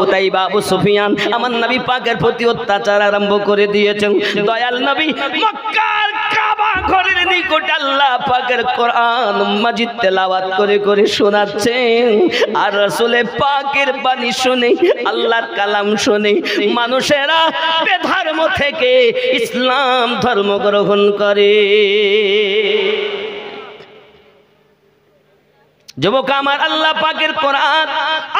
উতাইবা আবু সুফিয়ান আমার নবী পাকের প্রতি অত্যাচার আরম্ভ করে দিয়েছেন। দয়াল নবী মক্কার কাবা ঘরের নিকট আল্লাহ পাকের কোরআন মাজিদ তেলাওয়াত করে করে শোনাচ্ছেন। আর রাসূল পাকের বাণী শুনে, আল্লাহর কালাম শুনে মানুষেরা বেধর্ম থেকে ইসলাম ধর্ম গ্রহণ করে। যুবক আমার, আল্লাহ পাকের কোরআন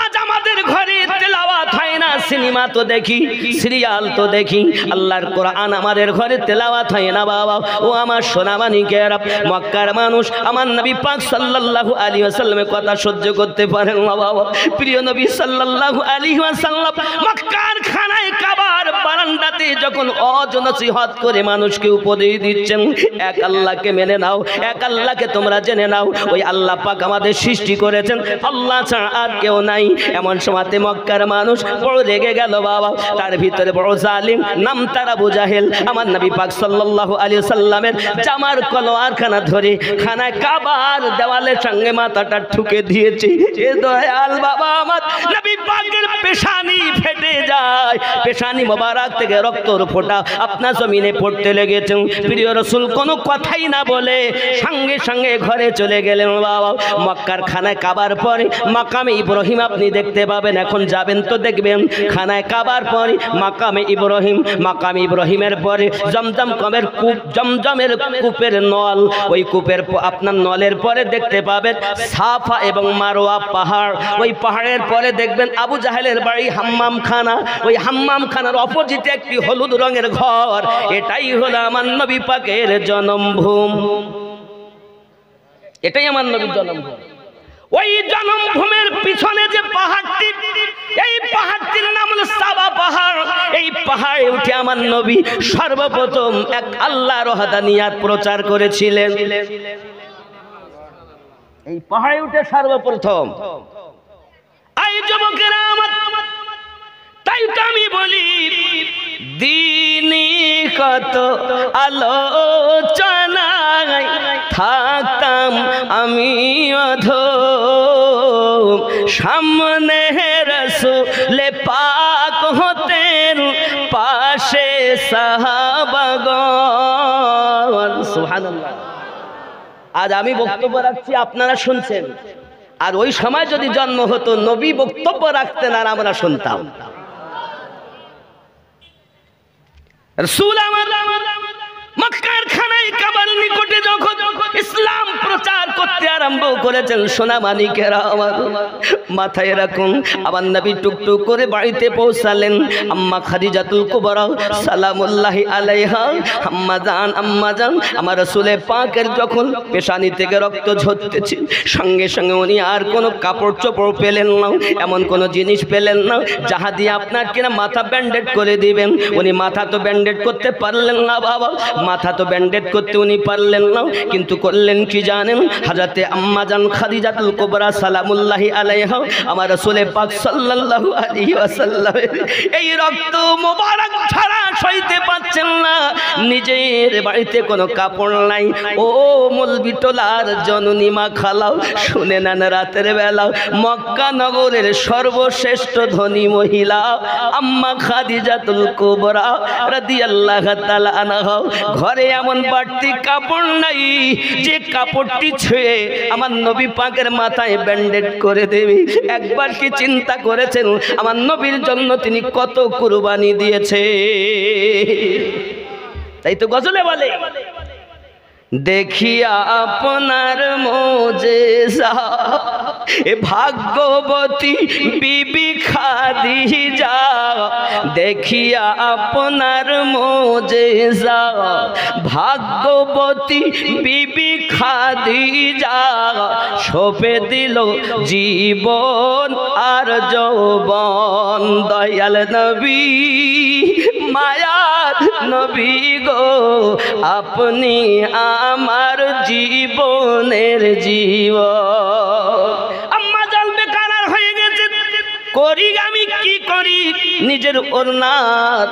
আজ আমাদের ঘরে তেলাওয়াত হয় না। সিনেমা তো দেখি, সিরিয়াল তো দেখি, আল্লাহর কোরআন আমাদের ঘরে তেলাওয়াত হয় না বাবা। ও আমার সোনামানিকেরা, মক্কার মানুষ আমার নবী পাক সাল্লাল্লাহু আলাইহি ওয়াসাল্লামের কথা সহ্য করতে পারেন না বাবা। প্রিয় নবী সাল্লাল্লাহু আলাইহি ওয়াসাল্লাম মক্কার খানায় কাবার বারান্দাতে যখন অজনসিহত করে মানুষকে উপদেশ দিচ্ছেন, এক আল্লাহকে মেনে নাও, এক আল্লাহকে তোমরা জেনে নাও। ওই আল্লাহ পাক আমাদের সৃষ্টি করেছেন, আল্লাহ ছাড়া আর কেউ নাই। এমন সময়তে মক্কার মানুষ বড় রেগে গেল বাবা। তার ভিতরে বড় জালিম, নাম তার আবু জাহেল আমার নবী পাক সাল্লাল্লাহু আলাইহি সাল্লামের জামার কলোয়ারখানা ধরে খানায় কাবার দেওয়ালের সঙ্গে মাথাটা ঠুকে দিয়েছে। এ দয়াল বাবা, আমার নবী পাকের পেশানি ফেটে যায়, পেশানি মোবারক থেকে রক্তর ফোঁটা আপনার জমিনে পড়তে লেগেছে। প্রিয় রাসূল কোনো কথাই না বলে সঙ্গে সঙ্গে ঘরে চলে গেলেন বাবা। মক্কার খানায় কাবার পরে মাকামে ইব্রাহিম আপনি দেখতে পাবেন, এখন যাবেন তো দেখবেন। খানায় কাবার পরে মাকামে ইব্রাহিম, মাকামে ইব্রাহিমের পরে জমজম কমের কূপ, জমজমের কূপের নল, ওই কূপের আপনার নলের পরে দেখতে পাবেন সাফা এবং মারওয়া পাহাড়, ওই পাহাড়ের পরে দেখবেন আবু জাহেলের বাড়ি হাম্মাম খানা, ওই হাম্মাম খানার অপোজিটে একটি হলুদ রঙের ঘর। এটাই হলো আমার নবী পাকের জন্মভূমি, এটাই আমার নবীর জন্মভূমি। ওই জন্মভূমির পিছনে যে পাহাড়টি, এই পাহাড়টির নাম হলো সাবা পাহাড়। এই পাহাড়ে উঠে আমার নবী সর্বপ্রথম এক আল্লাহর ওয়াহদানিয়াত প্রচার করেছিলেন। এই পাহাড়ে উঠে সর্বপ্রথম। এই যুবকেরা আমার, তাই তো আমি বলি দিনী কত আলোচনায় থাকতাম আমি অধম, সামনে রাসূল পাক হতেন, পাশে সাহাবাগণ। সুবহানাল্লাহ। আজ আমি বক্তব্য রাখছি, আপনারা শুনছেন। আর ওই সময় যদি জন্ম হতো, নবী বক্তব্য রাখতেন আর আমরা শুনতাম। রাসূল আমার মক্কার খানায় কাবার নিকটে যখন ইসলাম প্রচার করতে আরম্ভ করেছেন, সোনা মানিকেরা আমার মাথায় রাখুন, আমার নবী টুকটুক করে বাড়িতে পৌঁছালেন। আম্মা খাদিজাতুল কুবরা সালামুল্লাহি আলাইহা, আম্মা জান আমার রাসূলের পাকের যখন পেশানি থেকে রক্ত ঝরতেছে, সঙ্গে সঙ্গে উনি আর কোনো কাপড় চোপড় পেলেন না, এমন কোনো জিনিস পেলেন না যাহা দিয়ে আপনার কিনা মাথা ব্যান্ডেড করে দিবেন। উনি মাথা তো ব্যান্ডেড করতে পারলেন না বাবা, মাথা তো ব্যান্ডেড করতে উনি পারলেন না, কিন্তু করলেন কি জানেন? হযরতে আম্মা জান খাদিজাতুল কুবরা সালামুল্লাহি আলাইহা আমার রাসূল পাক সাল্লাল্লাহু আলাইহি ওয়াসাল্লাম এই রক্ত মোবারক ছাড়া সইতে পারছেন না। নিজের বাড়িতে কোনো কাপড় নাই। ও মলবিটোলার জননী মা খালাও, শুনে নেন, রাতের বেলা মক্কা নগরের সর্বশ্রেষ্ঠ ধনী মহিলা আম্মা খাদিজাতুল কুবরা রাদিয়াল্লাহু তাআলা আনহা ঘরে এমন বাড়তি কাপড় নাই যে কাপড়টি ছুঁয়ে আমার নবী পাকের মাথায় ব্যান্ডেড করে দেবে। একবার কি চিন্তা করেছেন আমার নবীর জন্য তিনি কত কুরবানি দিয়েছে? তাই তো গজলে বলে, দেখিয়া আপনার মোজেজা এ ভাগ্যবতী বিবি খাদিজা, দেখিয়া আপনার মোজেজা ভাগ্যবতী বিবি খাদিজা, সঁপে দিল জীবন আর যৌবন। দয়াল নবী মায়ার নবী গো, আপনি আমার জীবনের জীবন। আম্মা জান বেকার হয়ে গেছে, করি আমি কি করি, নিজের ওড়নার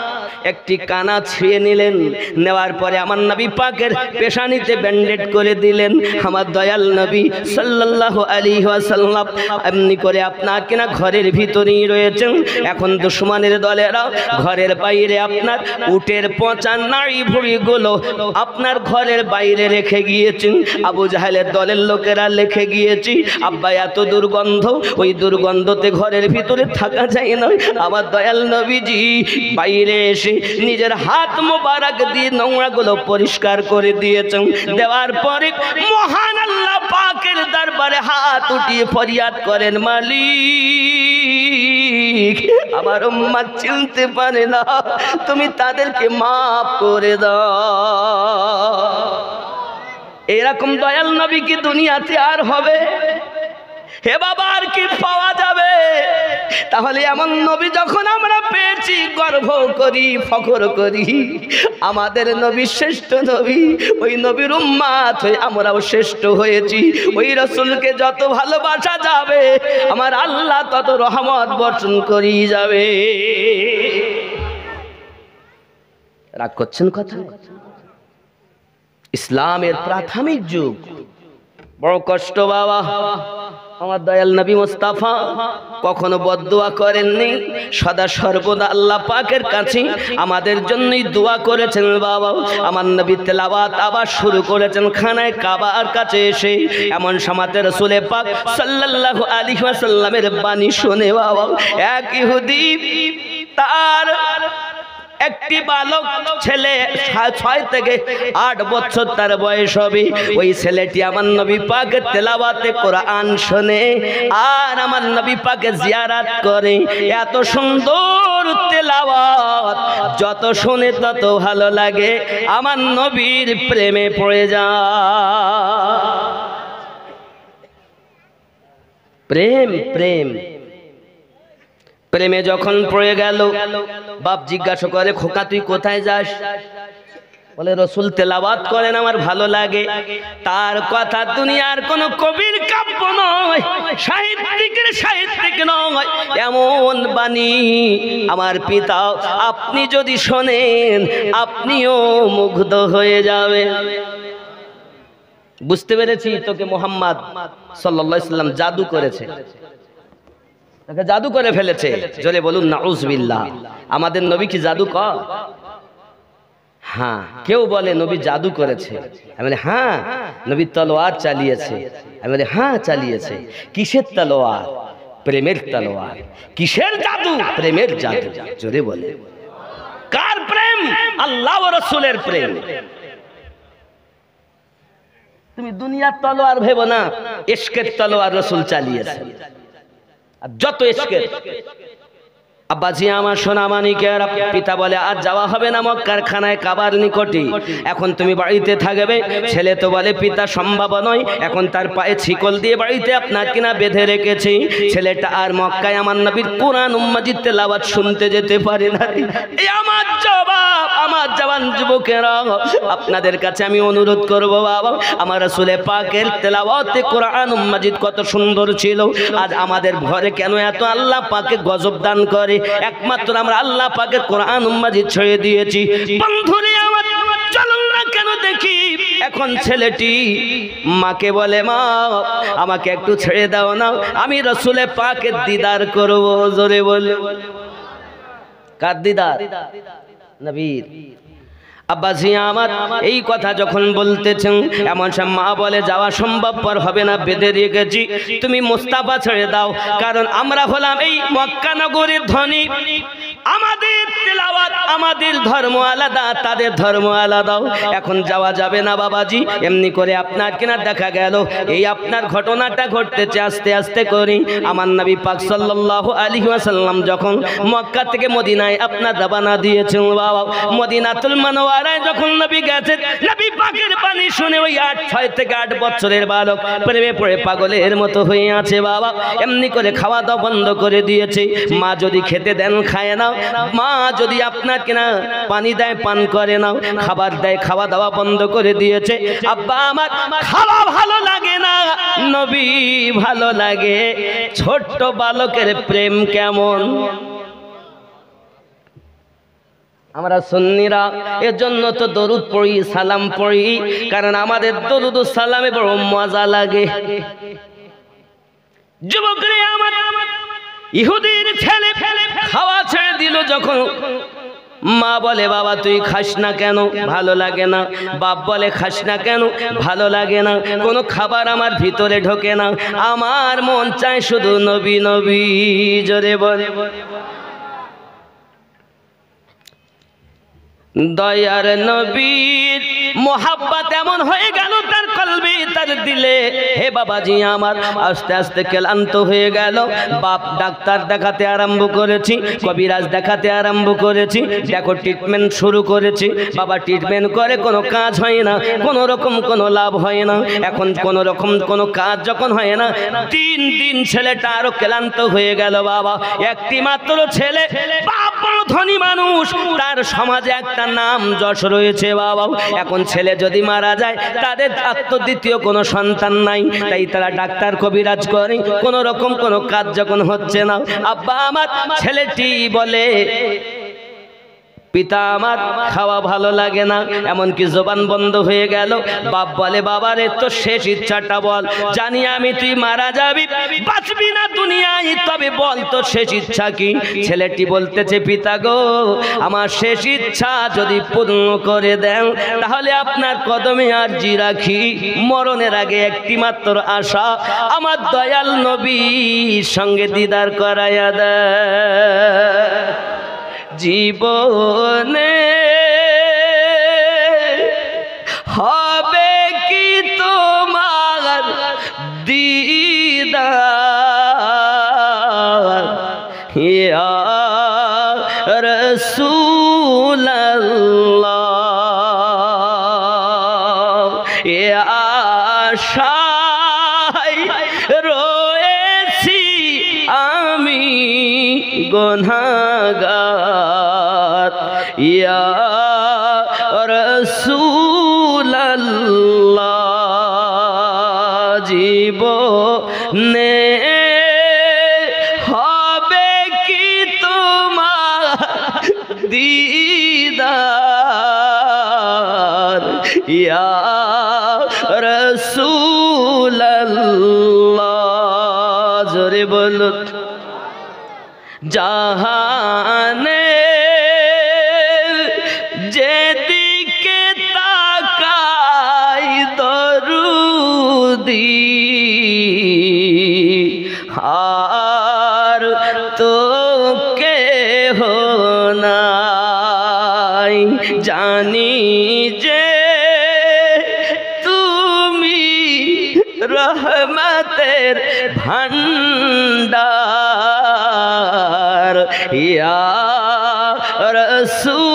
একটি কানা ছিঁড়ে নিলেন, নেওয়ার পরে আমার নবী পাকের পেশানিতে ব্যান্ডেড করে দিলেন। আমার দয়াল নবী সাল্লাল্লাহু আলাইহি ওয়াসাল্লাম এমনি করে আপনার কিনা ঘরের ভিতরেই রয়েছেন। এখন দুশমনের দলেরা ঘরের বাইরে আপনার উটের পচা নাড়ি ভুঁড়িগুলো আপনার ঘরের বাইরে রেখে গিয়েছেন। আবু জাহেলের দলের লোকেরা রেখে গিয়েছি। আব্বা এত দুর্গন্ধ, ওই দুর্গন্ধতে ঘরের ভিতরে থাকা যায় না। আমার দয়াল নবীজি বাইরে এসে নিজের হাত মোবারক দিয়ে নোংরাগুলো পরিষ্কার করে দিয়েছেন। দেওয়ার পরে মহান আল্লাহ পাকের দরবারে হাত উঠিয়ে ফরিয়াদ করেন, মালিক আমার উম্মত চিনতে পারে না, তুমি তাদেরকে মাফ করে দাও। এরকম দয়াল নবী কি দুনিয়াতে আর হবে? হে বাবা, আর কি পাওয়া যাবে? তাহলে এমন নবী যখন আমরা পেয়েছি, গর্ব করি, ফখর করি। আমাদের নবী শ্রেষ্ঠ নবী, ওই নবীর উম্মত হয়ে আমরাও শ্রেষ্ঠ হয়েছি। ওই রাসূলকে যত ভালোবাসা যাবে, আমার আল্লাহ তত রহমত বর্ষণ করি যাবে। রাগ করছেন কথা? ইসলামের প্রাথমিক যুগ বড় কষ্ট বাবা। আমার দয়াল নবী মুস্তাফা কখনো বদদুয়া করেননি, সদা সর্বদা আল্লাহ পাকের কাছে আমাদের জন্যই দোয়া করেছেন বাবা। আমার নবী তেলাওয়াত আবার শুরু করেছেন খানায় কাবার কাছে এসে। এমন সময়তে রাসূল পাক সাল্লাল্লাহু আলাইহি ওয়াসাল্লামের বাণী শুনে বাবা, এক ইহুদি তার একটি বালক ছেলে 6 থেকে 8 বছর তার বয়স হবে। ওই ছেলেটি আমার নবী পাকের তেলাওয়াতে কোরআন শোনে আর আমার নবী পাকে জিয়ারত করে। এত সুন্দর তেলাওয়াত, যত শুনে তত ভালো লাগে, আমার নবীর প্রেমে পড়ে যায়। প্রেম প্রেম প্রেমে যখন পড়ে গেল, বাপ জিজ্ঞাসা করে, খোকা তুই কোথায় যাস? বলে রাসূল তেলাওয়াত করেন, আমার ভালো লাগে। তার কথা দুনিয়ার কোন কবির কাব্য নয়, সাহিত্যিক নয়, এমন বাণী আমার পিতা আপনি যদি শোনেন আপনিও মুগ্ধ হয়ে যাবেন। বুঝতে পেরেছি তোকে মুহাম্মদ সাল্লাল্লাহু আলাইহি ওয়াসাল্লাম জাদু করেছে, তাকে জাদু করে ফেলেছে। জোরে বলুন নাউজুবিল্লাহ। আমাদের নবী কি জাদু করে? হ্যাঁ। কেউ বলে নবী জাদু করেছে, আমি বলি হ্যাঁ। নবী তলোয়ার চালিয়েছে, আমি বলি হ্যাঁ চালিয়েছে। কিসের তলোয়ার? প্রেমের তলোয়ার। কিসের জাদু? প্রেমের জাদু। জোরে বলে। কার প্রেম? আল্লাহ ও রাসূলের প্রেম। তুমি দুনিয়ার তলোয়ার ভেবো না, ইশকের তলোয়ার রাসূল চালিয়েছে। যত ইশকের। আব্বাজি আমার সোনা মানিকের পিতা বলে আজ যাওয়া হবে না মক্কার খানায় কাবার নিকটে, এখন তুমি বাড়িতে থাকবে। ছেলে তো বলে পিতা সম্ভব নয়, এখন তার পায়ে শিকল দিয়ে বাড়িতে আপনার কিনা বেঁধে রেখেছি। ছেলেটা আর মক্কায় আমার নবীর কোরআন মাজিদ তেলাওয়াত শুনতে যেতে পারে না। এই আমার জবাব, আমার জওয়ান যুবকেরা, আপনাদের কাছে আমি অনুরোধ করব বাবা, আমার রাসূল পাকের তেলাওয়াতে কোরআন মাজিদ কত সুন্দর ছিল। আজ আমাদের ঘরে কেন এত আল্লাহ পাকে গজব দান করে? একমাত্র আমরা আল্লাহ পাকের কোরআন মাজিদ ছেড়ে দিয়েছি। বন্ধুরে আমার, চলুন না কেন দেখি। এখন ছেলেটি মাকে বলে, মা আমাকে একটু ছেড়ে দাও না, আমি রাসূল পাকের দিদার করব। জোরে বলে। কার দিদার? নবীর। আব্বাজি আমার এই কথা যখন বলতেছেন, এমন সব মা বলে যাওয়া সম্ভবপর হবে না, বেঁধে রেখেছি, তুমি মুস্তাফা ছেড়ে দাও। কারণ আমরা হলাম এই মক্কা নগরীর ধনী, আমাদের তেলাওয়াত, আমাদের ধর্ম আলাদা, তাদের ধর্ম আলাদা। এখন যাওয়া যাবে না বাবাজি। এমনি করে আপনার কিনা দেখা গেল এই আপনার ঘটনাটা ঘটতেছে আস্তে আস্তে করে। আমার নবী পাক সাল্লাল্লাহু আলাইহি ওয়াসাল্লাম যখন মক্কা থেকে মদিনায় আপনার রওনা দিয়েছেন বাবা, মদিনাতুল মুনাওয়ারায় যখন নবী গেছেন, নবী পাকের বাণী শুনে ওই 6 থেকে 8 বছরের বালক প্রেমে পড়ে পাগলের মতো হয়ে আছে বাবা। এমনি করে খাওয়া দাওয়া বন্ধ করে দিয়েছে। মা যদি খেতে দেন খায় না, মা যদি আপনার কিনা পানি দেয় পান করে না, খাবার দেয় খাওয়া দাওয়া বন্ধ করে দিয়েছে। আব্বা আমার খাওয়া ভালো লাগে না, নবী ভালো লাগে। ছোট্ট বালকের প্রেম কেমন? আমরা সুন্নিরা এর জন্য তো দরুদ পড়ি, সালাম পড়ি, কারণ আমাদের দরুদ ও সালামে বড় মজা লাগে। যুবকরে আমার ইহুদির ছেলে খাওয়া ছেড়ে দিল যখন, মা বলে বাবা তুই খাস না কেন? ভালো লাগে না। বাপ বলে খাস না কেন? ভালো লাগে না। কোনো খাবার আমার ভিতরে ঢোকে না, আমার মন চায় শুধু নবী নবী। জোরে বলে দয়ার নবীর মোহাব্বত এমন হয়ে গেল তার কলবে, তার দিলে। হে বাবাজি আমার, আস্তে আস্তে ক্লান্ত হয়ে গেল। বাপ ডাক্তার দেখাতে আরম্ভ করেছি, কবিরাজ দেখাতে আরম্ভ করেছি, দেখো ট্রিটমেন্ট শুরু করেছি। বাবা ট্রিটমেন্ট করে কোনো কাজ হয় না, কোনো রকম কোনো লাভ হয় না। এখন কোনো রকম কোনো কাজ যখন হয় না, দিন দিন ছেলেটা আরো ক্লান্ত হয়ে গেল। বাবা একটি মাত্র ছেলে, বাপ বড় ধনী মানুষ, তার সমাজে একটা নাম যশ রয়েছে। বাবা এখন ছেলে যদি মারা যায়, তাদের দ্বিতীয় কোনো সন্তান নাই, তাই তারা ডাক্তার কবিরাজ করে, কোনো রকম কোনো কাজ যখন হচ্ছে না, আব্বা আমার ছেলেটি বলে পিতা আমার খাওয়া ভালো লাগে না, এমনকি জবান বন্ধ হয়ে গেল। বাপ বলে বাবারে তোর শেষ ইচ্ছাটা বল, জানি আমি তুই মারা যাবি, বাঁচবি না দুনিয়ায়, তবে বল তোর শেষ ইচ্ছা কি? ছেলেটি বলতেছে পিতা গো, আমার শেষ ইচ্ছা যদি পূর্ণ করে দেন তাহলে আপনার কদমে আরজি রাখি। মরণের আগে একটি মাত্র আশা, আমার দয়াল নবীর সঙ্গে দিদার করায়া দেয়। জীবনে হবে কি তোমার দিদার, ইয়া রাসূলুল্লাহ, এ আশায় রয়েছি আমি গুনাহগার, ইয়া রাসূলুল্লাহ। জীবনে হবে কি তোমার দিদার, ইয়া রাসূলুল্লাহ। জোরে বলুন জাহানে যেদিকে তাকাই দরুদি, আর তো কেহ নাই, জানি যে তুমি রহমতের ভান্ডার, ইয়া রাসূলুল্লাহ।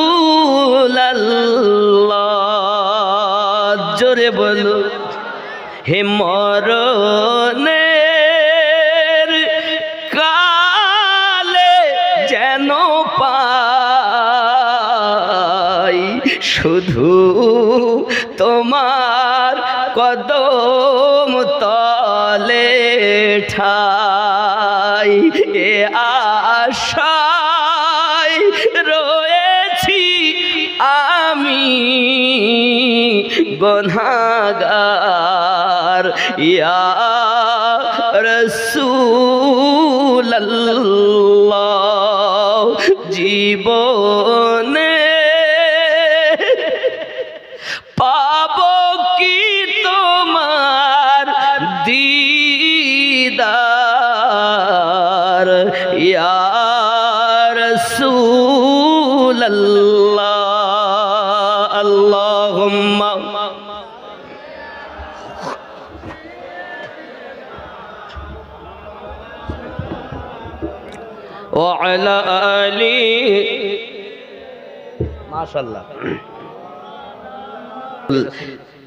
জোরে বলো হে মরণের কালে যেন পাই শুধু তোমার কদম তলে ঠাই, এ আশায় রয়েছি আমি গুনাহগার, ইয়া রাসূলুল্লাহ। জীবনে পাবো কি তোমার দিদার, ইয়া রাসূলুল্লাহ। আল্লাহুম্মা ওয়া আলা আলি। মাশাআল্লাহ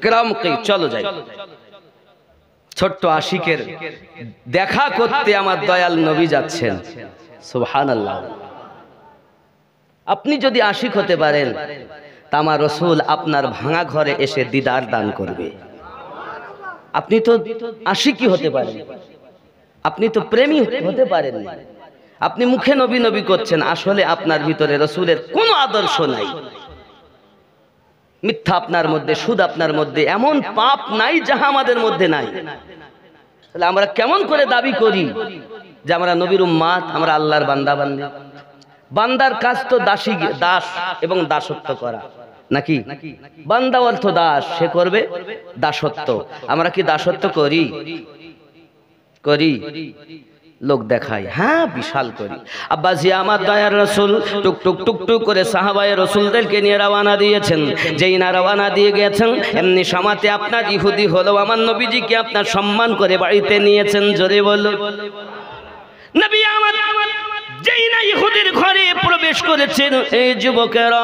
গ্রামকে চলো যাই। ছোট্ট আশিকের দেখা করতে আমার দয়াল নবী যাচ্ছেন। সুবহানাল্লাহ। আপনি যদি আশিক হতে পারেন তা আমার রাসূল আপনার ভাঙা ঘরে এসে দিদার দান করবে। আপনি তো আশিকই হতে পারেন, আপনি তো প্রেমী হতে পারেন না, আপনি মুখে নবী নবী করছেন, আসলে আপনার ভিতরে রসুলের কোনো আদর্শ নাই। মিথ্যা আপনার মধ্যে, সুদ আপনার মধ্যে, এমন পাপ নাই যাহা আমাদের মধ্যে নাই। তাহলে আমরা কেমন করে দাবি করি যে আমরা নবীর উম্মাত, আমরা আল্লাহর বান্দা বান্দী? বান্দার কাজ তো দাস এবং দাসত্ব করা, নাকি? বান্দা অর্থ দাস, সে করবে দাসত্ব। আমরা কি দাসত্ব করি? লোক দেখাই, হ্যাঁ বিশাল করি। আব্বাজি আমার দয়ার রসুল টুক টুক টুক টুক করে সাহাবায়ে রসুলদেরকে নিয়ে রওনা দিয়েছেন। যেই না রওনা দিয়ে গেছেন, এমনি সমাতে আপনার ইহুদি হলো আমার নবীজিকে আপনার সম্মান করে বাড়িতে নিয়েছেন। জোরে বলো। নবী আমার যেই না ইহুদির ঘরে প্রবেশ করেছেন, এই যুবকেরা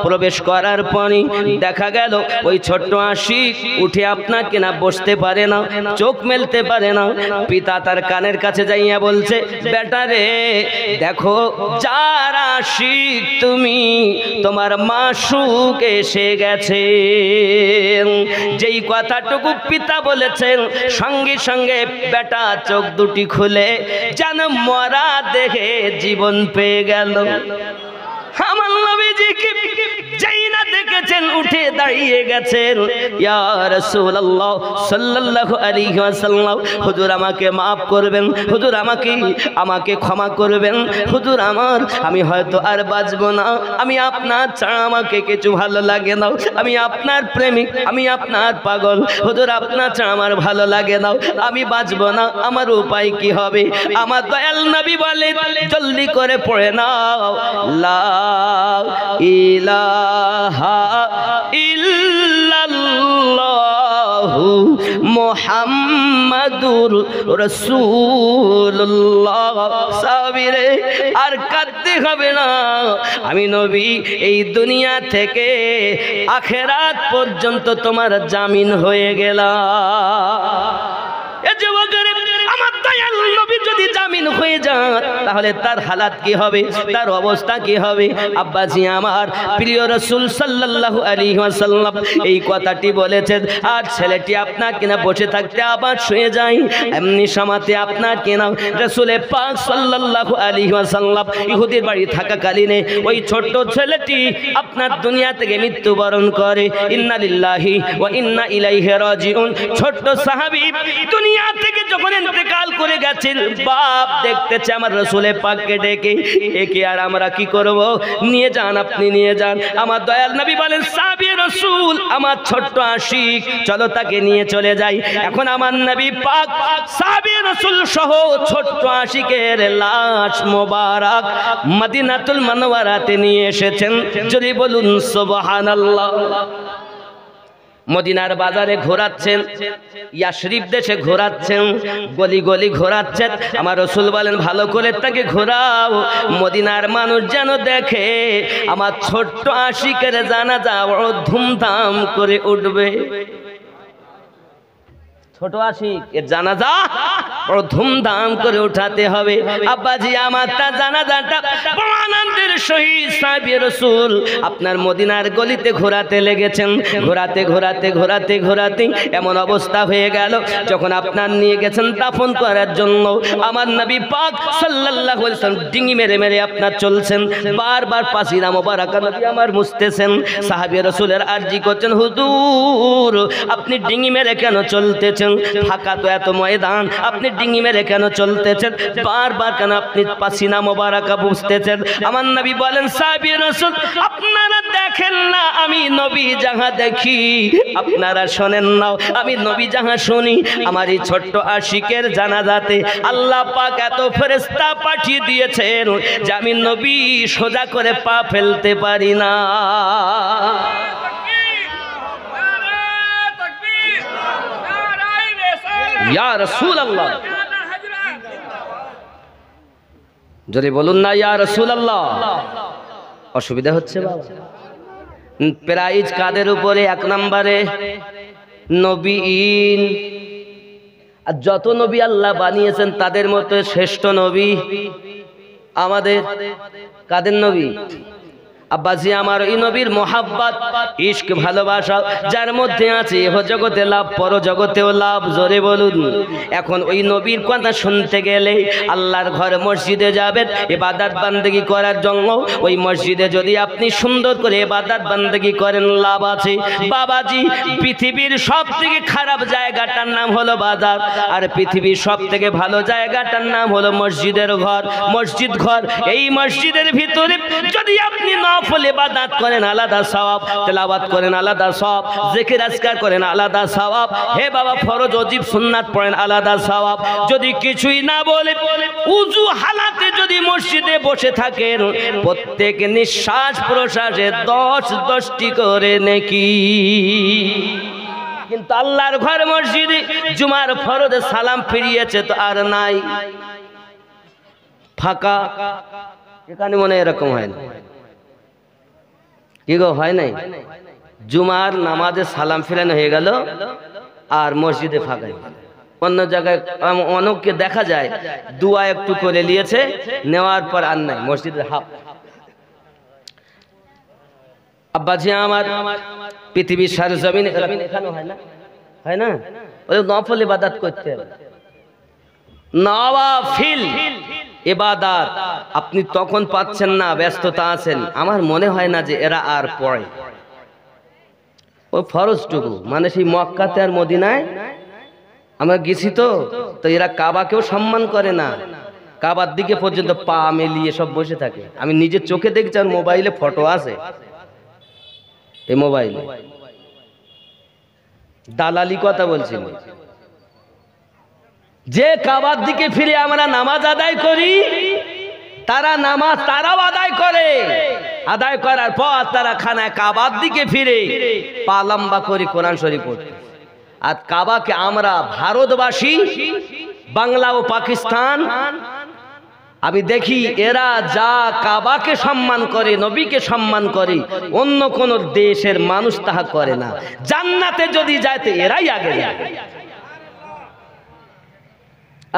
প্রবেশ করার পরই দেখা গেল ওই ছোট্ট আশিক উঠে আপনাকে না বসতে পারে না, চোখ মেলতে পারে না। পিতা তার কানের কাছে যাইয়া বলছে, বেটা রে দেখো যার আশিক তুমি, তোমার মাসুক এসে গেছে। যেই কথাটুকু পিতা বলেছেন, সঙ্গে সঙ্গে বেটা চোখ দুটি খুলে যেন মরা দেখে জীবন পেয়ে গেল। আমার নবীজিকে যেই না দেখেছেন উঠে দাঁড়িয়ে গেছেন, ইয়া রাসূলুল্লাহ সাল্লাল্লাহু আলাইহি ওয়াসাল্লাম, হুজুর আমাকে maaf করবেন, হুজুর আমাকে ক্ষমা করবেন, হুজুর আমি হয়তো আর বাঁচবো না, আমি আপনার ছাড়া আমাকে কিছু ভালো লাগে না, আমি আপনার প্রেমিক, আমি আপনার পাগল, হুজুর আপনার ছাড়া আমার ভালো লাগে না, আমি বাঁচবো না, আমার উপায় কি হবে? আমার দয়াল নবী বলে, জলদি করে পড়ে নাও লা ইলাহা ইল্লাল্লাহু মুহাম্মাদুর রাসূলুল্লাহ। সাবিরে আর কাঁদতে হবে না, আমি নবী এই দুনিয়া থেকে আখিরাত পর্যন্ত তোমার জামিন হয়ে গেলাম। এ যুবকের আমার দয়াল নবী যদি জামিন হয়ে যান, তাহলে তার হালাত কি হবে, তার অবস্থা কি হবে? আব্বাজি আমার প্রিয় রাসূল সাল্লাল্লাহু আলাইহি ওয়াসাল্লাম এই কথাটি বলেছেন, আর ছেলেটি আপনাকে না বসে থাকতে আবার শুয়ে যায়। এমনি সমাতে আপনাকে না রাসূলে পাক সাল্লাল্লাহু আলাইহি ওয়াসাল্লাম ইহুদির বাড়ি থাকাকালীনে ওই ছোট্ট ছেলেটি আপনার দুনিয়া থেকে মৃত্যুবরণ করে। ইন্না লিল্লাহি ওয়া ইন্না ইলাইহি রাজিউন। ছোট্ট সাহাবী দুনিয়া থেকে যখন ইন্তেকাল করে গেছেন, বাপ দেখতেছে আমার রাসূলে পাককে ডেকে, একে আর আমরা কি করব? নিয়ে যান, আপনি নিয়ে যান। আমার দয়াল নবী বলেন, সাহাবী রাসূল আমার ছোট্ট আশিক, চলো তাকে নিয়ে চলে যাই। এখন আমার নবী পাক সাহাবী রাসূল সহ ছোট্ট আশিকের লাশ মোবারক মদিনাতুল মুনাওয়ারাতে নিয়ে এসেছেন। যদি বলুন সুবহানাল্লাহ। মদিনার বাজারে ঘোরাচ্ছেন, ইয়াশরিফ দেশে ঘোরাচ্ছেন, গলি গলি ঘোরাচ্ছেন। আমার রাসূল বলেন, ভালো করে তাকে ঘোরাও, মদিনার মানুষ যেন দেখে আমার ছোট্ট আশিকের জানাজা বড় ধুমধাম করে উঠবে। ছোট আশিক এর জানাজা বড় ধুমধাম করে উঠাতে হবে। আব্বাজি আমার তার জানাজাটা বড় আনন্দের সহিত সাহাবী রাসূল আপনার মদিনার গলিতে ঘোরাতে লেগেছেন। ঘোরাতে ঘোরাতে ঘোরাতে ঘোরাতে এমন অবস্থা হয়ে গেল, যখন আপনার নিয়ে গেছেন দাফন করার জন্য, আমার নবী পাক সাল্লাল্লাহু আলাইহি ওয়াসাল্লাম ডিঙি মেরে মেরে আপনার চলছেন, বারবার পাসিনা মোবারক নবী আমার মুছতেছেন। সাহাবী রাসূলের আরজি করছেন, হুজুর আপনি ডিঙি মেরে কেন চলতেছেন? ফাঁকা তো এত ময়দান, আপনি ডিঙি মেরে কেন চলতেছেন? বারবার কেন আপনি পাসিনা মোবারকা বুঝতেছেন? আমার নবী বলেন, সাহাবী রাসূল আপনারা দেখেন না আমি নবী যাহা দেখি, আপনারা শোনেন না আমি নবী যাহা শুনি। আমার এই ছোট্ট আশিকের জানাজাতে আল্লাহ পাক এত ফেরেশতা পাঠিয়ে দিয়েছেন যে আমি নবী সোজা করে পা ফেলতে পারি না। ইয়া রাসূলুল্লাহ, যদি বলুন না ইয়া রাসূলুল্লাহ। অসুবিধা হচ্ছে বাবা? প্রাইজ কাদের উপরে? এক নম্বরে নবীন। আর যত নবী আল্লাহ বানিয়েছেন তাদের মতো শ্রেষ্ঠ নবী আমাদের কাদের নবী? আব্বাজি আমার এই নবীর মোহাব্বত ইশক ভালোবাসা যার মধ্যে আছে ইহ জগতে লাভ পর জগতেও লাভ, জোরে বলুন। এখন ওই নবীর কথা শুনতে গেলে আল্লাহর ঘর মসজিদে যাবেন ইবাদত বান্দেগি করার জন্য। ওই মসজিদে যদি আপনি সুন্দর করে ইবাদত বান্দেগি করেন লাভ আছে। বাবাজি পৃথিবীর সব থেকে খারাপ জায়গাটার নাম হলো বাজার, আর পৃথিবীর সব থেকে ভালো জায়গাটার নাম হলো মসজিদের ঘর, মসজিদ ঘর। এই মসজিদের ভিতরে যদি আপনি নফল ইবাদত করেন আলাদা সওয়াব, তেলাওয়াত করেন আলাদা সওয়াব, জিকির আজকার করেন আলাদা সওয়াব, হে বাবা ফরজ ওয়াজিব সুন্নাত পড়েন আলাদা সওয়াব। যদি কিছুই না বলে উযু হালাতে যদি মসজিদে বসে থাকেন প্রত্যেক নিঃশ্বাস প্রশ্বাসে 10টি করে নেকি। কিন্তু আল্লাহর ঘর মসজিদে জুমার ফরজে সালাম ফিরিয়েছে তো আর নাই, ফাঁকা। এখানে মনে এরকম হয় না কি গো, হয় নাই? জুমার নামাজে সালাম ফিরানো হয়ে গেল আর মসজিদে ফাঁকা। অন্য জায়গায় অনেককে দেখা যায় দুয়া একটু করে নিয়েছে, নেওয়ার পর আর নাই, মসজিদে হাফ। আব্বাজি আমার পৃথিবীর সারা জমিন এখানে হয় না, হয় না? ওই নফল ইবাদত করতে হবে, নওয়াফিল ইবাদত আপনি তখন পাচ্ছেন না, ব্যস্ততা আছেন। আমার মনে হয় না যে এরা আর পড়ে ওই ফরজটুকু, মানে সেই মক্কাতে আর মদিনায় আমরা গেছি তো এরা কাবাকেও সম্মান করে না, কাবার দিকে পর্যন্ত পা মেলিয়ে সব বসে থাকে। আমি নিজের চোখে দেখছি, আর মোবাইলে ফটো আছে, এই মোবাইলে দালালি কথা বলছি। যে কাবার দিকে ফিরে আমরা নামাজ আদায় করি, তারাও আদায় করে, আদায় করার পর তারা খানায় কাবার দিকে ফিরে পা লম্বা করে কোরআন শরীফ পড়তে। আর কাবাকে আমরা ভারতবাসী, বাংলা ও পাকিস্তান, আমি দেখি এরা যা কাবাকে সম্মান করে, নবীকে সম্মান করে, অন্য কোন দেশের মানুষ তাহা করে না। জান্নাতে যদি যায় তো এরাই আগে যায়।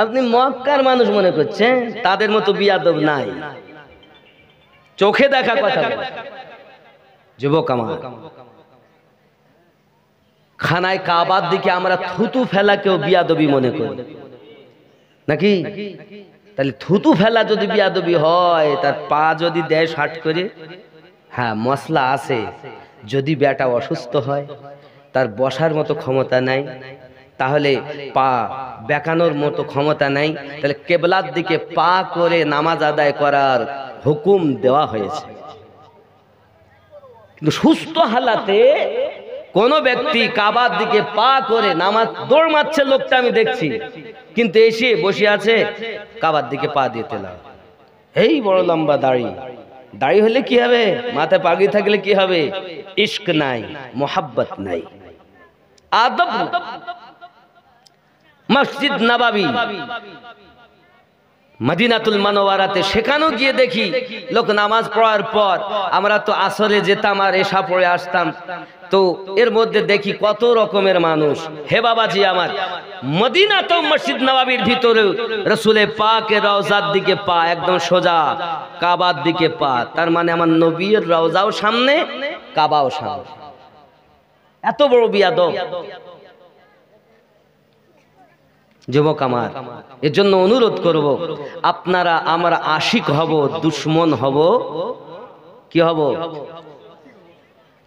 আপনি মক্কার মানুষ মনে করছেন, তাদের মতো বিয়াদব নাই, চোখে দেখা কথা। যুবক আমার, খানায় কাবার দিকে আমরা থুতু ফেলাকেও বিয়াদবি মনে করি নাকি? তাহলে থুতু ফেলা যদি বিয়াদবি হয়, তার পা যদি দেয় শার্ট করে, হ্যাঁ মশলা আছে। যদি বেটা অসুস্থ হয়, তার বসার মতো ক্ষমতা নাই, তাহলে পা বেঁকানোর মতো ক্ষমতা নাই, তাহলে কেবলার দিকে পা করে নামাজ আদায় করার হুকুম দেওয়া হয়েছে। কিন্তু সুস্থ হালাতে কোন ব্যক্তি কাবার দিকে পা করে নামাজ দৌড় মারছে, লোকটা আমি দেখছি, কিন্তু এসে বসে আছে কাবার দিকে পা দিয়ে তেলাওয়াত। এই বড় লম্বা দাড়ি, দাড়ি হলে কি হবে? মাথায় পাগড়ি থাকলে কি হবে? ইশক নাই, মোহাব্বত নাই, আদব। মসজিদ নববী মদিনাতুল মুনাওয়ারাতে, সেখানেও গিয়ে দেখি লোক নামাজ পড়ার পর, আমরা তো আসরে যেতাম আর এশা পড়ে আসতাম, তো এর মধ্যে দেখি কত রকমের মানুষ। হে বাবাজি আমার, মদিনাতেও মসজিদ নববীর ভিতরে রাসূলে পাকের রওজার দিকে পা, একদম সোজা কাবার দিকে পা, তার মানে আমার নবীর রওজাও সামনে, কাবাও সামনে। এত বড় বিয়াদব। যুবক আমার, এর জন্য অনুরোধ করব, আপনারা আমরা আশিক হব, দুশ্মন হব, কি হব?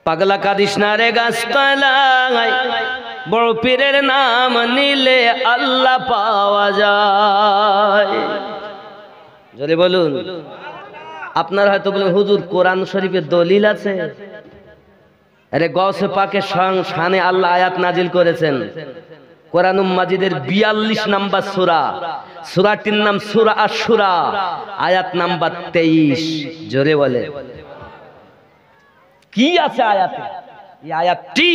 পাগলা কাদিস না রে গাছতলায়, বড় পীরের নাম নিলে আল্লাহ পাওয়া যায়। যদি বলুন, আপনারা হয়তো বলুন হুজুর কোরআন শরীফের দলিল আছে? আরে গৌসে পাকের শানে আল্লাহ আয়াত নাজিল করেছেন। কোরআনুল মাজিদের 42 নাম্বার সূরা, সূরাটির নাম সূরা আশ-শুরা, আয়াত নাম্বার 23। জোরে বলে কি আছে আয়াতে? এই আয়াতটি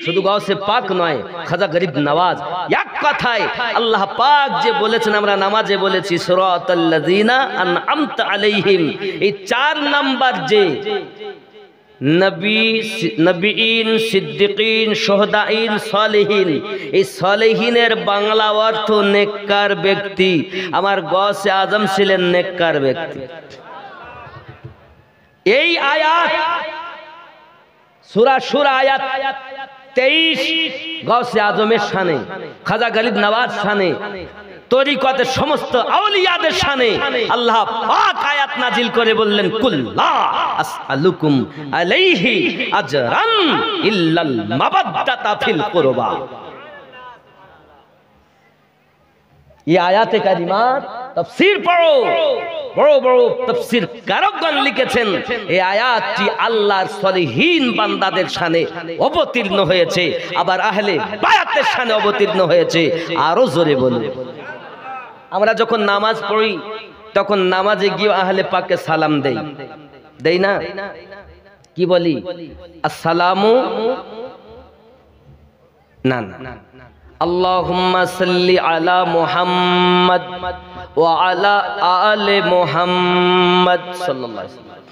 শুধু গৌসে পাক নয়, খাজা গরিব নওয়াজ, এক কথায় আল্লাহ পাক যে বলেছেন, আমরা নামাজে বলেছি সিরাতাল লাযিনা আনআমতা আলাইহিম, এই 4 নাম্বার যে নবীন, সিদ্দিকিন, শুহাদাইন, সালেহিন, এই সালেহিনের বাংলা অর্থ নেককার ব্যক্তি। আমার গৌসে আজম ছিলেন নেককার ব্যক্তি। এই আয়াত সূরা শুরা আয়াত 23 গাউসে আজমের শানে, খাজা গালিব নওয়াজ শানে, তরিকতের সমস্ত আউলিয়াদের শানে আল্লাহ পাক আয়াত নাজিল করে বললেন, কুল লা আসআলুকুম আলাইহি আজরান ইল্লাল মাবাদ্দাতা ফিল কুরবা। এই আয়াতে কারিমার তাফসীর পড়ো, বড় বড় তাফসীর কারকগণ লিখেছেন এই আয়াতটি আল্লাহর সলিহীন বান্দাদের শানে অবতীর্ণ হয়েছে, আবার আহলে বায়াতের শানে অবতীর্ণ হয়েছে। আরো জোরে বলুন। আমরা যখন নামাজ পড়ি তখন নামাজে গিয়ে আহলে পাককে সালাম দেই, দেই না? কি বলি? আসসালামু না না, আল্লাহুম্মা সাল্লি আলা মুহাম্মাদ ওয়া আলা আলে মুহাম্মাদ সাল্লাল্লাহু আলাইহি ওয়াসাল্লাম।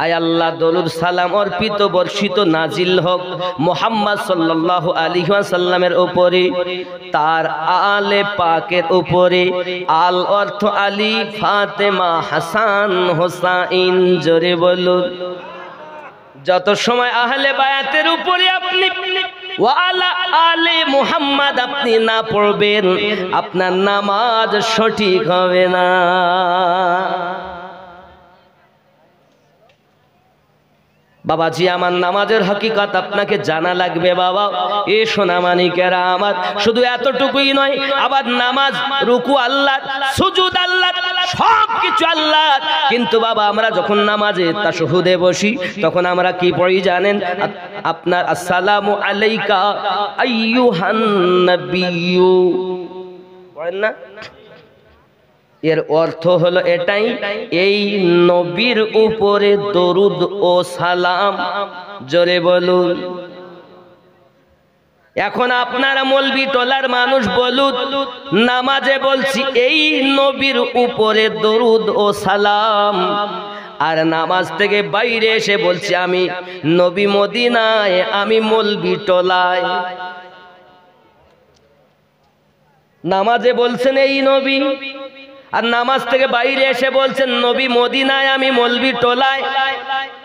আয় আল্লাহ দরুদ সালাম অর্পিত বর্ষিত নাজিল হোক মুহাম্মদ সাল্লাল্লাহু আলাইহি ওয়াসাল্লামের উপরে, তার আলে পাকের উপরে। আল অর্থ আলী, ফাতেমা, হাসান, হোসাইন। জোরে বলুন। যত সময় আহলে বায়াতের উপরে আপনি ওয়া আলা আলে মুহাম্মদ আপনি না পড়বেন, আপনার নামাজ সঠিক হবে না। বাবাজি, আমার নামাজের হকিকত আপনাকে জানা লাগবে বাবা। এ সোনা মানিকেরা আমার, শুধু এতটুকুই নয়, আবার নামাজ রুকু আল্লাহ, সুজুদ আল্লাহ, সব কিছু আল্লাহ। কিন্তু বাবা আমরা যখন নামাজে তাশাহুদে বসি তখন আমরা কি পড়ি জানেন? আপনার আসসালামু আলাইকা আইয়ুহান নাবিয়্যু পড়েন না? এর অর্থ হলো এটাই, এই নবীর উপরে দরুদ ও সালাম। জোরে বলুন। এখন আপনারা মৌলবি টোলার মানুষ বলুন, নামাজে বলছি এই নবীর উপরে দরুদ ও সালাম, আর নামাজ থেকে বাইরে এসে বলছি আমি নবী মদিনায়, আমি মৌলবি টোলায়। নামাজে বলছেন এই নবী, আর নামাজ থেকে বাইরে এসে বলছেন নবী মদিনায়, আমি মৌলবি টোলায়।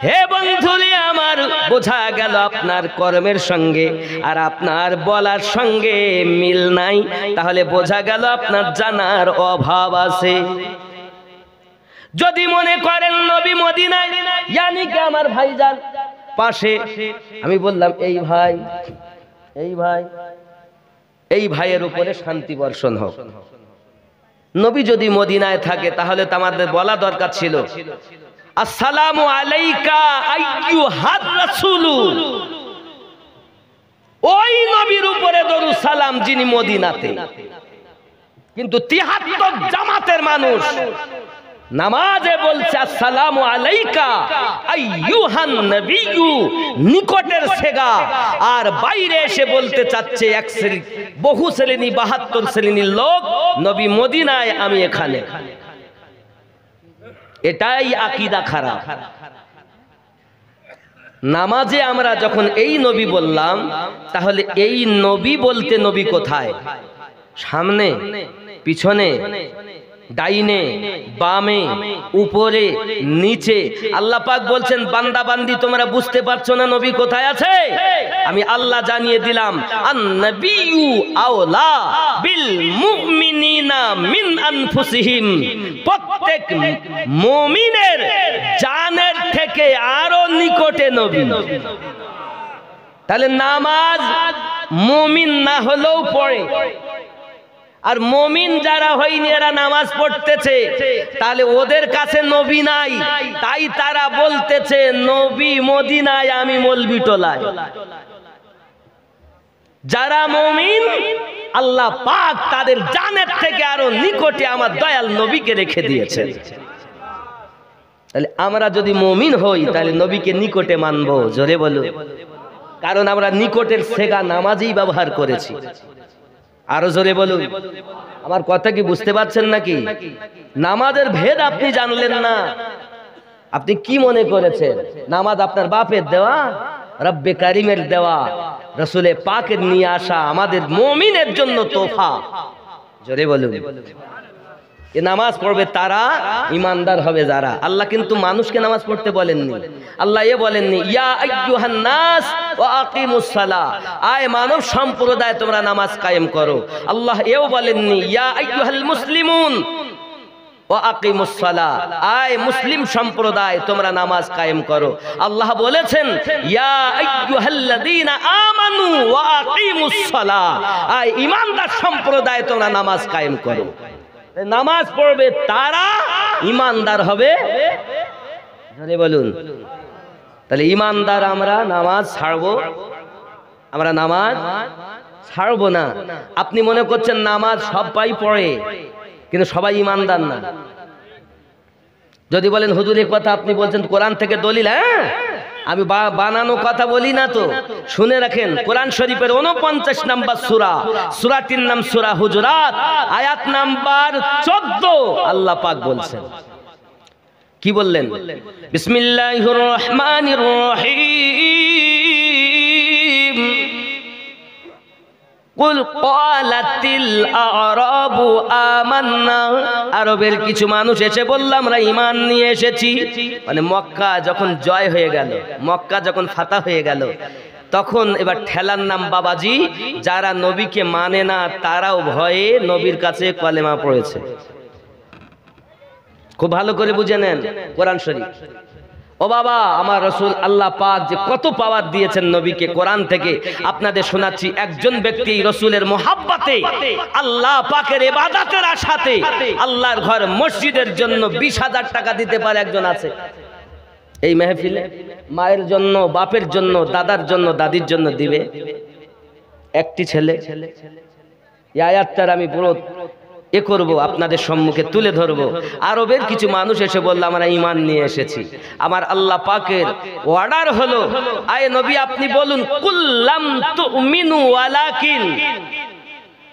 হে বন্ধুরে আমার, বোঝা গেল আপনার কর্মের সঙ্গে আর আপনার বলার সঙ্গে মিল নাই। তাহলে বোঝা গেল আপনার জানার অভাব আছে। যদি মনে করেন নবী মদিনায়, ইয়ানি কি আমার ভাইজান পাশে, আমি বললাম এই ভাই, এই ভাই, এই ভাইয়ের উপরে শান্তি বর্ষণ হোক। নবী যদি মদিনায় থাকে তাহলে তো আমাদের বলা দরকার ছিল আসসালামু আলাইকা আইয়ুহার রাসূলু, ওই নবীর উপরে দরুদ সালাম যিনি মদিনাতে। কিন্তু ৭৩ জামাতের মানুষ নামাজে বলছে আসসালামু আলাইকা আইয়ুহান নবিয়্যু, নিকটের সেগা, আর বাইরে এসে বলতে চাচ্ছে এক শ্রেণী, বহু শ্রেণী, ৭২ শ্রেণীর লোক নবী মদিনায়, আমি এখানে। এটাই আকীদা খারাপ। নামাজে আমরা যখন এই নবী বললাম, তাহলে এই নবী বলতে নবী কোথায়? সামনে, পিছনে, ডাইনে, বামে, উপরে, নিচে। আল্লাহ পাক বলছেন বান্দা বান্দি তোমরা বুঝতে পারছো না নবী কোথায় আছে? আমি আল্লাহ জানিয়ে দিলাম, আন-নাবিয়্যু আওলা বিল মুমিনিনা মিন আনফুসিহিম, প্রত্যেক মুমিনের জানের থেকে আরো নিকটে নবী। তাহলে নামাজ মুমিন না হলেও পড়ে, আর মুমিন যারা হয়নি এরা নামাজ পড়তেছে, তাহলে ওদের কাছে নবী নাই, তাই তারা বলতেছে নবী মদিনায়, আমি মৌলবি টোলায়। যারা মুমিন আল্লাহ পাক তাদের জানের থেকে আরো নিকটে আমার দয়াল নবীকে রেখে দিয়েছেন। তাহলে আমরা যদি মুমিন হই তাহলে নবীকে নিকটে মানবো। জোরে বলুন। কারণ আমরা নিকটের সেগা নামাজেই ব্যবহার করেছি। আরো জোরে বলুন। আমার কথা কি বুঝতে পারছেন নাকি? নামাজের ভেদ আপনি জানলেন না। আপনি কি মনে করেছেন নামাজ আপনার বাপের দেওয়া, রব্বে কারিমের দেওয়া, রসুলে পাকের নিয়ে আসা, আমাদের মুমিনের জন্য তোফা। জোরে বলুন। এ নামাজ পড়বে তারা ইমানদার হবে যারা। আল্লাহ কিন্তু মানুষকে নামাজ পড়তে বলেননি, আল্লাহ এ বলেননি ইয়া আইয়ুহান নাস ওয়া আকিমুস সালাহ, আয় মানব সম্প্রদায় তোমরা নামাজ কায়েম করো। আল্লাহ এও বলেননি ইয়া আইয়ুহাল মুসলিমুন ওয়া আকিমুস সালাহ, আয় মুসলিম সম্প্রদায় তোমরা নামাজ কায়েম করো। আল্লাহ বলেছেন ইয়া আইয়ুহাল্লাযীনা আমানু ওয়া আকিমুস সালাহ, আয় ঈমানদার সম্প্রদায় তোমরা নামাজ কায়েম করো। নামাজ পড়বে তারা ঈমানদার হবে, জোরে বলুন। তাহলে ঈমানদার আমরা নামাজ ছাড়বো, আমরা নামাজ ছাড়বো না। আপনি মনে করছেন নামাজ সবাই পড়ে, কিন্তু সবাই ঈমানদার না। যদি বলেন হুজুর এই কথা আপনি বলছেন কোরআন থেকে দলিল, হ্যাঁ আমি বানানো কথা বলি না তো, শুনে রাখেন। কোরআন শরীফের 49 নম্বর সূরা, সূরাটির নাম সূরা হুজুরাত, আয়াত নাম্বার 14 আল্লাহ পাক বলছেন, কি বললেন? বিসমিল্লাহির রহমানির রহিম, কুল ক্বালাতিল আ'রাবু আমান্না, আরবের কিছু মানুষ এসে বলল আমরা ঈমান নিয়ে এসেছি। মানে মক্কা যখন জয় হয়ে গেল, মক্কা যখন ফাতা হয়ে গেল, তখন এবার ঠেলার নাম বাবাজি, যারা নবীকে মানে না তারাও ভয়ে নবীর কাছে কলেমা পড়েছে। খুব ভালো করে বুঝে নেন কোরআন শরীফ। ও বাবা, আমার রাসূল আল্লাহ পাক যে কত পাওয়ার দিয়েছেন নবীকে কোরআন থেকে আপনাদের শোনাচ্ছি। একজন ব্যক্তি রাসূলের মোহাব্বতে, আল্লাহ পাকের ইবাদতের আশাতে আল্লাহর ঘর মসজিদের জন্য 20,000 টাকা দিতে পারে একজন আছে এই মেহফিলে? মায়ের জন্য, বাপের জন্য, দাদার জন্য, দাদির জন্য দিবে একটি ছেলে। এই আয়াতটার আমি পুরো করব, আপনাদের সম্মুখে তুলে ধরব। আরবের কিছু মানুষ এসে বলল আমরা ঈমান নিয়ে এসেছি। আমার আল্লাহ পাকের অর্ডার হলো, আয় নবী আপনি বলুন কুল্লাম তুমিনু ওয়ালাকিন।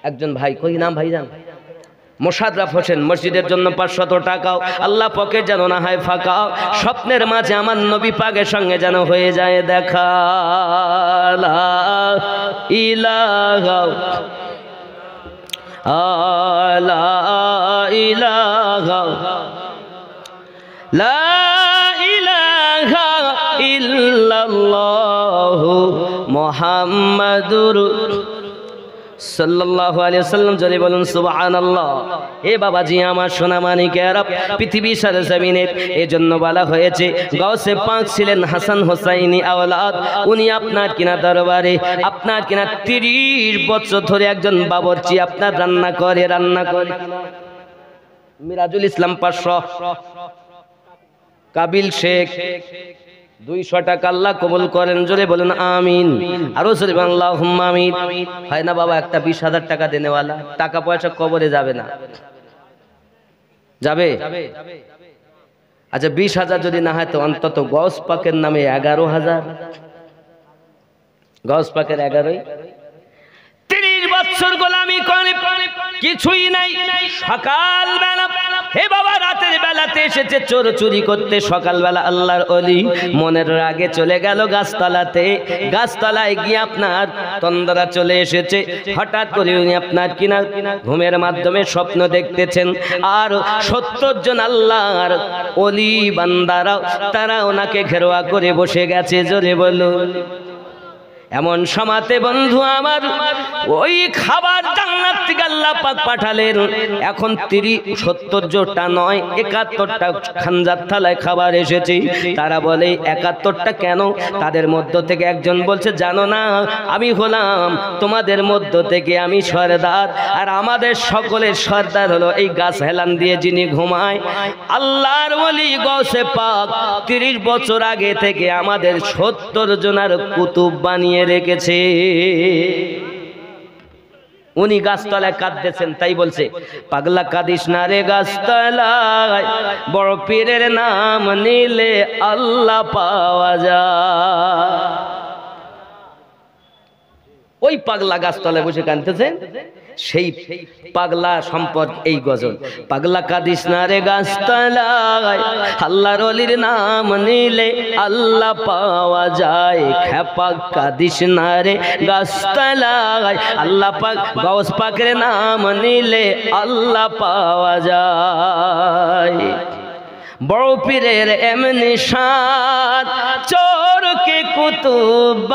একজন ভাই, কই নাম ভাইজান? মোশাররফ হোসেন, মসজিদের জন্য 500 টাকাও আল্লাহ পাকে যেন না হয় ফাঁকা, স্বপ্নের মাঝে আমার নবী পাকের সঙ্গে যেন হয়ে যায় দেখা। লা ইলাহা লা ইলাহা লা ইলাহা ইল্লাল্লাহু মুহাম্মাদুর সাল্লাল্লাহু আলাইহি ওয়াসাল্লাম। জোরে বলুন সুবহানাল্লাহ। এ বাবাজি আমার সোনা মানিকেরা, পৃথিবী সরজমিনে এজন্য বলা হয়েছে গাউসে পাক ছিলেন হাসান হোসাইনি আওলাদ। উনি আপনার কিনা দরবারে, আপনার কিনা 30 বছর ধরে একজন বাবরচি আপনার রান্না করে মিরাজুল ইসলাম 500, কাবিল শেখ 200 টাকা আল্লাহ কবুল করেন। জোরে বলুন আমিন। আরো জোরে বলুন আল্লাহুম্মা আমিন। হয় না বাবা একটা 20,000 টাকা দেনেওয়ালা? টাকা পয়সা কবরে যাবে না, যাবে? আচ্ছা 20,000 যদি না হয় তো অন্তত গৌস পাকের নামে 11,000। গৌস পাকের 11ই 30 বছর গোলামি করে কিছুই নাই। সকাল বেলা, হে বাবা রাতের বেলাতে এসেছে চোর চুরি করতে। সকালবেলা আল্লাহর ওলি মনের রাগে চলে গেল গাছতলাতে। গাছতলায় গিয়ে আপনার তন্দ্রা চলে এসেছে। হঠাৎ করে উনি আপনার কিনা ঘুমের মাধ্যমে স্বপ্ন দেখতেছেন। আর 70 জন আল্লাহর ওলি বান্দারা তারা ওনাকে ঘেরোয়া করে বসে গেছে। জোরে বলুন। এমন সমাতে বন্ধু আমার ওই খাবার জান্নাত থেকে আল্লাহ পাক পাঠালেন। এখন 70 জোটা নয় 71টা খানজাত থালায় খাবার এসেছে। তারা বলে 71টা কেন? তাদের মধ্য থেকে একজন বলছে জানো না, আমি হলাম তোমাদের মধ্য থেকে আমি সরদার, আর আমাদের সকলের সরদার হলো এই গাছ হেলান দিয়ে যিনি ঘুমায় আল্লাহর ওলি গৌসে পাক 30 বছর আগে থেকে আমাদের 70 জনের কুতুব বানিয়ে রেখেছে। উনি গাছতলায় কাঁদতেছেন, তাই বলছে পাগলা কাঁদিস না রে গাছতলায়, বড় পীরের নাম নিলে আল্লাহ পাওয়া যায়। ওই পাগলা গাছতলায় বসে কাঁদতেছে। সেই পাগলা সম্পদ এই গজল, পাগলা কাঁদিস না রে গাছতলায়, আল্লাহর ওলির নাম নিলে আল্লাহ পাওয়া যায়। খেপা কাঁদিস না রে গাছতলায়, আল্লাহ পাক গাউস পাকের নাম নিলে আল্লাহ পাওয়া যায়। বড় পীরের এমনি শান চোরকে কুতুব